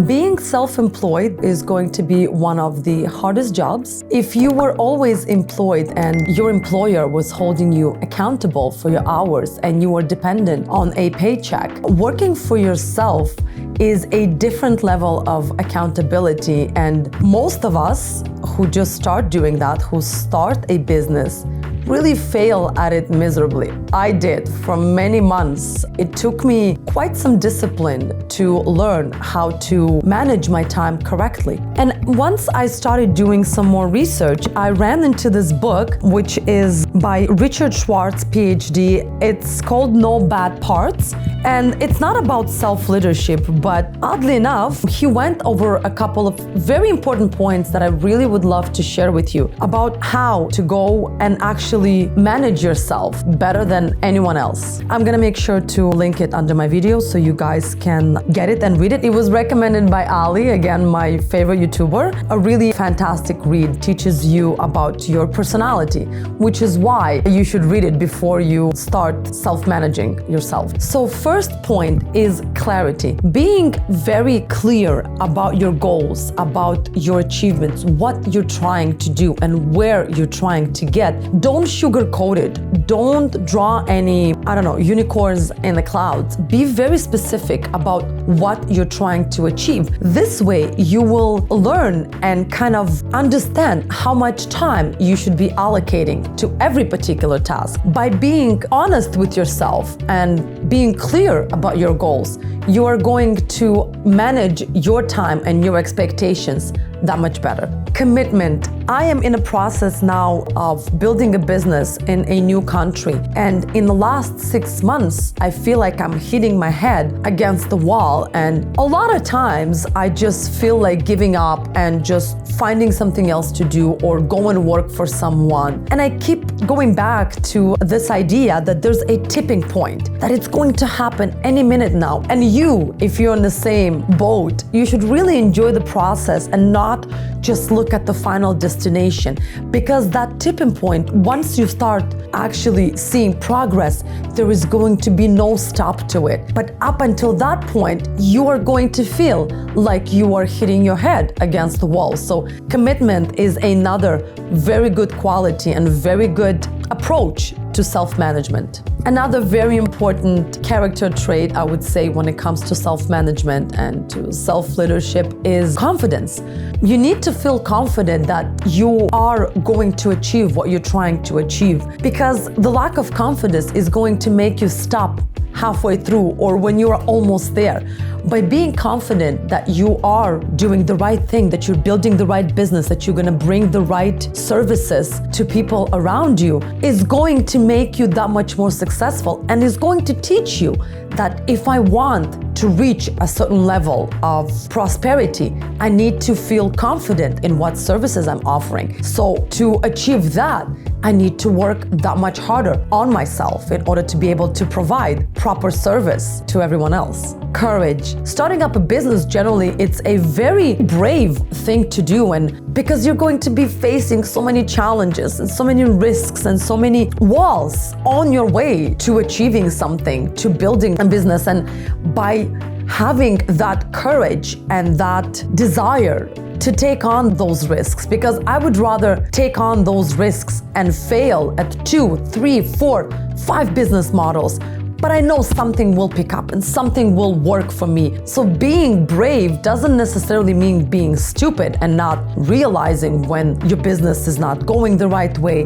Being self-employed is going to be one of the hardest jobs. If you were always employed and your employer was holding you accountable for your hours and you were dependent on a paycheck, working for yourself is a different level of accountability. And most of us who just start doing that, who start a business, really fail at it miserably. I did for many months. It took me quite some discipline to learn how to manage my time correctly. And once I started doing some more research, I ran into this book, which is by Richard Schwartz, PhD. It's called No Bad Parts. And it's not about self-leadership, but oddly enough, he went over a couple of very important points that I really would love to share with you about how to go and actually manage yourself better than anyone else. I'm gonna make sure to link it under my video so you guys can get it and read it. It was recommended by Ali, again, my favorite YouTuber. A really fantastic read, teaches you about your personality, which is why you should read it before you start self-managing yourself. So first point is clarity. Being very clear about your goals, about your achievements, what you're trying to do and where you're trying to get. Don't sugarcoat it. Don't draw any, unicorns in the clouds. Be very specific about what you're trying to achieve. This way, you will learn and kind of understand how much time you should be allocating to every particular task. By being honest with yourself and being clear about your goals, you are going to manage your time and your expectations that much better. Commitment. I am in a process now of building a business in a new country. And in the last 6 months, I feel like I'm hitting my head against the wall. And a lot of times I just feel like giving up and just finding something else to do or go and work for someone. And I keep going back to this idea that there's a tipping point, that it's going to happen any minute now. And you, if you're in the same boat, you should really enjoy the process and not just look at the final destination, because that tipping point, once you start actually seeing progress, there is going to be no stop to it. But up until that point, you are going to feel like you are hitting your head against the wall. So commitment is another very good quality and very good approach to self-management. Another very important character trait, I would say, when it comes to self-management and to self-leadership is confidence. You need to feel confident that you are going to achieve what you're trying to achieve, because the lack of confidence is going to make you stop halfway through or when you are almost there. By being confident that you are doing the right thing, that you're building the right business, that you're going to bring the right services to people around you, is going to make you that much more successful and is going to teach you that if I want to reach a certain level of prosperity, I need to feel confident in what services I'm offering. So to achieve that, I need to work that much harder on myself in order to be able to provide proper service to everyone else. Courage. Starting up a business, generally, it's a very brave thing to do, and because you're going to be facing so many challenges and so many risks and so many walls on your way to achieving something, to building a business. And by having that courage and that desire to take on those risks, because I would rather take on those risks and fail at 2, 3, 4, 5 business models, but I know something will pick up and something will work for me. So being brave doesn't necessarily mean being stupid and not realizing when your business is not going the right way.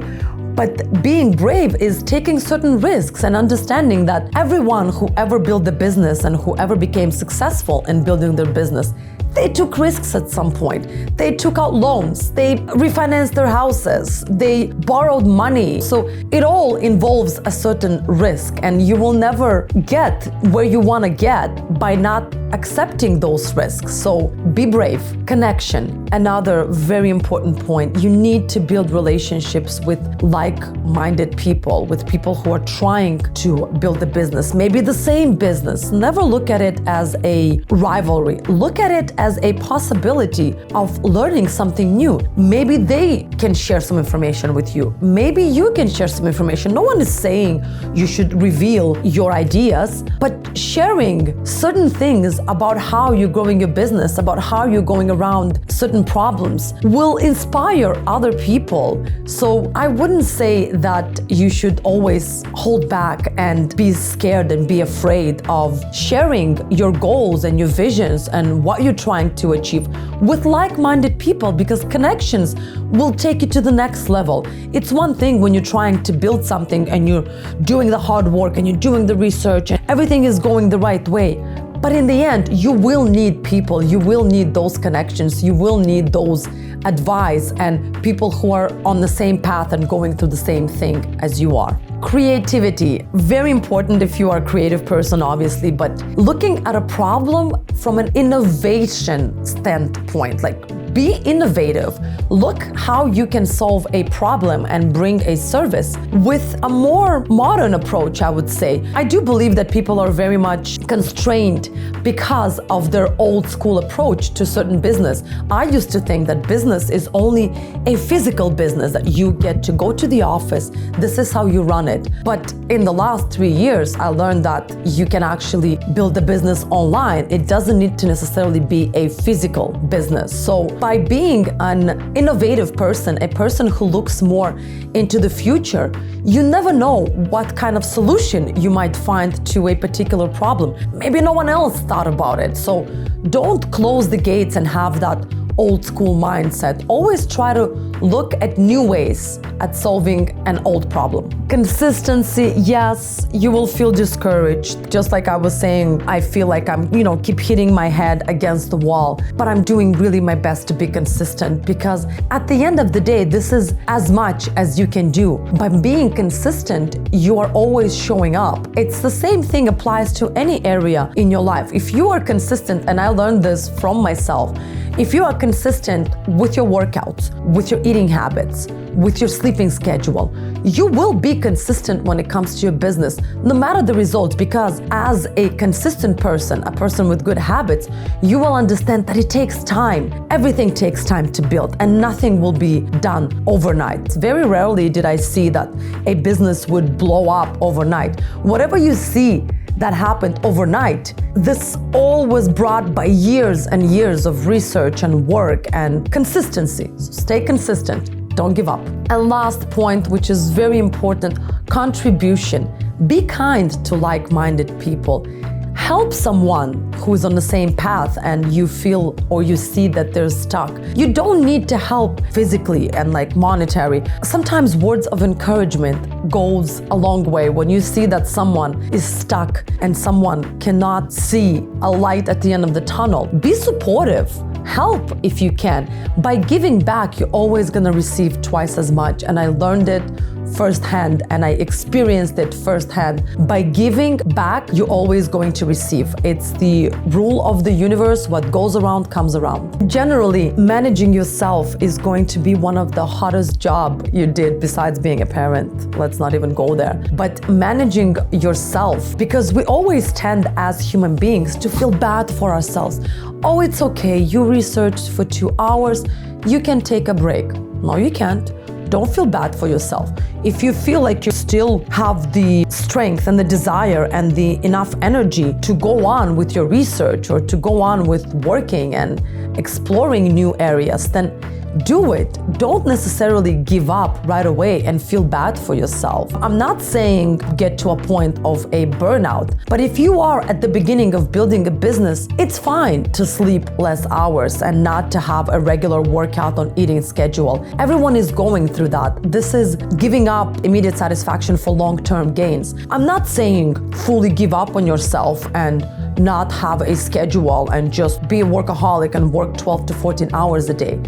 But being brave is taking certain risks and understanding that everyone who ever built a business and whoever became successful in building their business, they took risks at some point. They took out loans, they refinanced their houses, they borrowed money. So it all involves a certain risk, and you will never get where you want to get by not accepting those risks. So be brave. Connection, another very important point. You need to build relationships with like-minded people, with people who are trying to build a business, maybe the same business. Never look at it as a rivalry. Look at it as a possibility of learning something new. Maybe they can share some information with you. Maybe you can share some information. No one is saying you should reveal your ideas, but sharing certain things about how you're growing your business, about how you're going around certain problems will inspire other people. So I wouldn't say that you should always hold back and be scared and be afraid of sharing your goals and your visions and what you're trying to achieve with like-minded people, because connections will take you to the next level. It's one thing when you're trying to build something and you're doing the hard work and you're doing the research and everything is going the right way. But in the end, you will need people, you will need those connections, you will need those advice and people who are on the same path and going through the same thing as you are. Creativity, very important if you are a creative person, obviously, but looking at a problem from an innovation standpoint, like be innovative. Look how you can solve a problem and bring a service with a more modern approach, I would say. I do believe that people are very much constrained because of their old school approach to certain business. I used to think that business is only a physical business, that you get to go to the office, this is how you run it. But in the last 3 years, I learned that you can actually build a business online. It doesn't need to necessarily be a physical business. So by being an innovative person, a person who looks more into the future, you never know what kind of solution you might find to a particular problem. Maybe no one else thought about it. So don't close the gates and have that old school mindset. Always try to look at new ways at solving an old problem. Consistency, yes, you will feel discouraged. Just like I was saying, I feel like I'm, keep hitting my head against the wall, but I'm doing really my best to be consistent, because at the end of the day, this is as much as you can do. By being consistent, you are always showing up. It's the same thing applies to any area in your life. If you are consistent, and I learned this from myself, if you are consistent with your workouts, with your eating habits, with your sleeping schedule, you will be consistent when it comes to your business, no matter the results, because as a consistent person, a person with good habits, you will understand that it takes time. Everything takes time to build, and nothing will be done overnight. Very rarely did I see that a business would blow up overnight. Whatever you see that happened overnight, this all was brought by years and years of research and work and consistency. So stay consistent, don't give up. And last point, which is very important, contribution. Be kind to like-minded people. Help someone who is on the same path and you feel or you see that they're stuck. You don't need to help physically and monetary. Sometimes words of encouragement goes a long way. When you see that someone is stuck and someone cannot see a light at the end of the tunnel, be supportive. Help if you can. By giving back, you're always gonna receive twice as much. And I learned it firsthand and I experienced it firsthand. By giving back, you're always going to receive. It's the rule of the universe. What goes around comes around. Generally, managing yourself is going to be one of the hardest jobs you did besides being a parent. Let's not even go there. But managing yourself, because we always tend as human beings to feel bad for ourselves. Oh, it's okay. You researched for 2 hours. You can take a break. No, you can't. Don't feel bad for yourself. If you feel like you still have the strength and the desire and the enough energy to go on with your research or to go on with working and exploring new areas, then do it. Don't necessarily give up right away and feel bad for yourself. I'm not saying get to a point of a burnout, but if you are at the beginning of building a business, it's fine to sleep less hours and not to have a regular workout on eating schedule. Everyone is going through that. This is giving up immediate satisfaction for long-term gains. I'm not saying fully give up on yourself and not have a schedule and just be a workaholic and work 12 to 14 hours a day.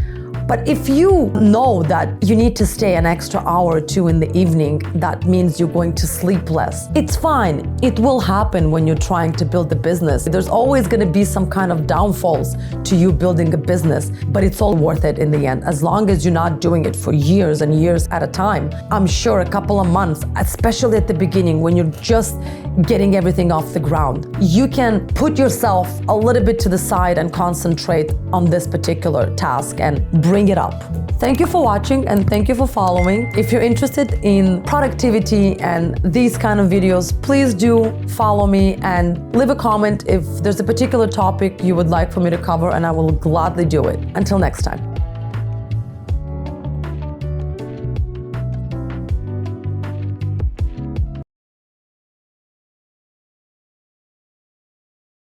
But if you know that you need to stay an extra hour or two in the evening, that means you're going to sleep less. It's fine. It will happen when you're trying to build a business. There's always going to be some kind of downfalls to you building a business, but it's all worth it in the end. As long as you're not doing it for years and years at a time, I'm sure a couple of months, especially at the beginning when you're just getting everything off the ground, you can put yourself a little bit to the side and concentrate on this particular task and bring it up. Thank you for watching and thank you for following. If you're interested in productivity and these kind of videos, please do follow me and leave a comment if there's a particular topic you would like for me to cover, and I will gladly do it. Until next time.